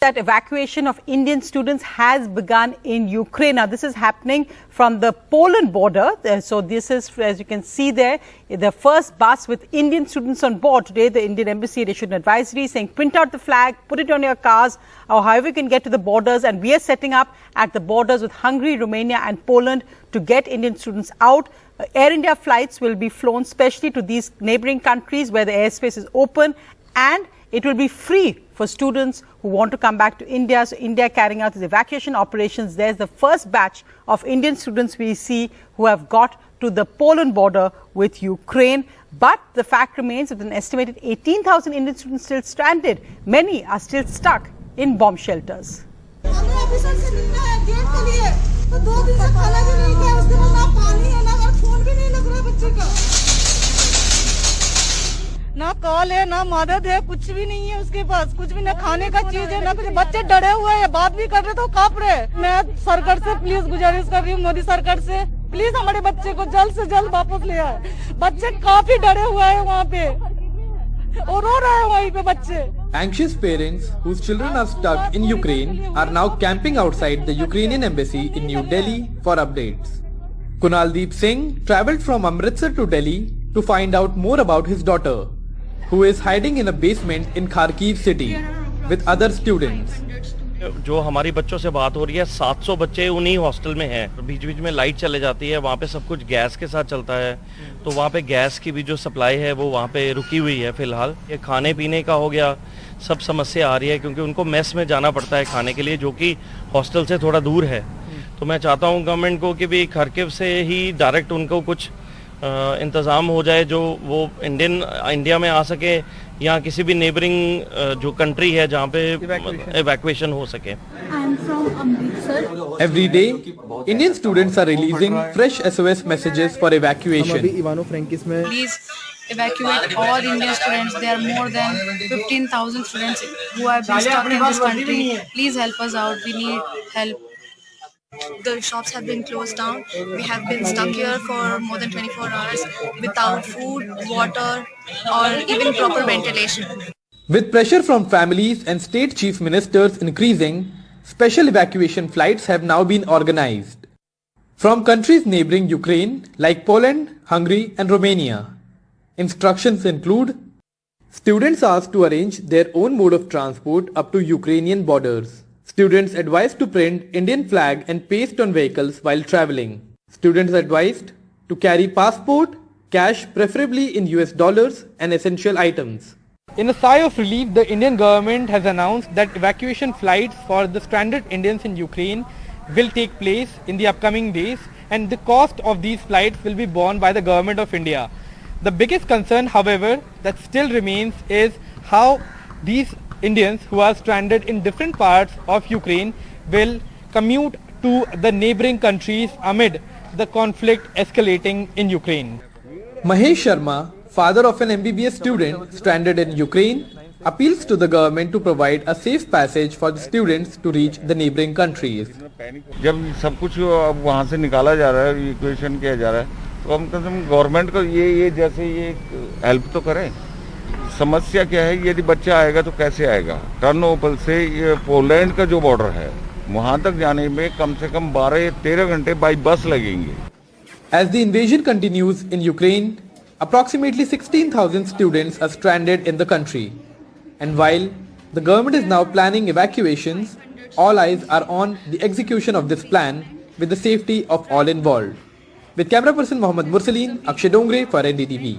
That evacuation of Indian students has begun in Ukraine. Now, this is happening from the Poland border. So this is, as you can see there, the first bus with Indian students on board. Today, the Indian embassy issued an advisory saying, print out the flag, put it on your cars, or however you can get to the borders. And we are setting up at the borders with Hungary, Romania and Poland to get Indian students out. Air India flights will be flown specially to these neighboring countries where the airspace is open, and it will be free for students who want to come back to India. So India carrying out these evacuation operations. There's the first batch of Indian students we see who have got to the Poland border with Ukraine. But the fact remains that an estimated 18,000 Indian students still stranded. Many are still stuck in bomb shelters. ना call है ना मदद है, कुछ भी नहीं है उसके पास, कुछ भी ना खाने का चीज है ना कुछ। बच्चे डरे हुए हैं, बात भी कर रहे तो कांप रहे। मैं सरकार से प्लीज गुजारिश कर रही हूँ, मोदी सरकार से प्लीज हमारे बच्चे को जल्द से जल्द वापस ले आए। बच्चे काफी डरे हुए हैं वहाँ पे और रो रहे हैं वहीं पे बच्चे। Anxious parents whose children are stuck in Ukraine are now camping outside the Ukrainian embassy in New Delhi for updates. Kunaldeep Singh travelled from Amritsar to Delhi to find out more about his daughter, who is hiding in a basement in Kharkiv city with other students. जो हमारी बच्चों से बात हो रही है, 700 बच्चे उन्हीं हॉस्टल में हैं। बीच बीच में लाइट चले जाती है, वहाँ पे सब कुछ गैस के साथ चलता है, तो वहाँ पे गैस की भी जो सप्लाई है वो वहाँ पे रुकी हुई है फिलहाल। ये खाने पीने का हो गया, सब समस्या आ रही है क्योंकि उनको मेस में जाना पड़ता है खाने के लिए, जो कि हॉस्टल से थोड़ा दूर है। तो मैं चाहता हूँ गवर्नमेंट को कि भी खार्किव से ही डायरेक्ट उनको कुछ इंतज़ाम हो जाए, जो वो इंडिया में आ सके या किसी भी नेबरिंग जो कंट्री है जहाँ पे evacuation हो सके। Every day, Indian students are releasing fresh SOS messages for evacuation. Please evacuate all Indian students. There are more than 15,000 students who have been stuck in this country. Please help us out. We need help. The shops have been closed down. We have been stuck here for more than 24 hours without food, water, or even proper ventilation. With pressure from families and state chief ministers increasing, special evacuation flights have now been organized from countries neighboring Ukraine like Poland, Hungary and Romania. Instructions include students asked to arrange their own mode of transport up to Ukrainian borders. Students advised to print Indian flag and paste on vehicles while travelling. Students advised to carry passport, cash preferably in US dollars and essential items. In a sigh of relief, the Indian government has announced that evacuation flights for the stranded Indians in Ukraine will take place in the upcoming days, and the cost of these flights will be borne by the government of India. The biggest concern, however, that still remains is how these Indians who are stranded in different parts of Ukraine will commute to the neighboring countries amid the conflict escalating in Ukraine. Mahesh Sharma, father of an MBBS student stranded in Ukraine, appeals to the government to provide a safe passage for the students to reach the neighboring countries. जब सब कुछ अब वहाँ से निकाला जा रहा है, इवैक्यूएशन किया जा रहा है, तो हम गवर्नमेंट को ये जैसे ये हेल्प तो करें। समस्या क्या है, यदि बच्चा आएगा तो कैसे आएगा? टर्नोपल से ये पोलैंड का जो बॉर्डर है, वहाँ तक जाने में कम से कम 12-13 घंटे बाई बस लगेंगे। As the invasion continues in Ukraine, approximately 16,000 students are stranded in the country. And while the government is now planning evacuations, all eyes are on the execution of this plan with the safety of all involved. With camera person Mohammad Mursaleen, Akshay Dongre for NDTV.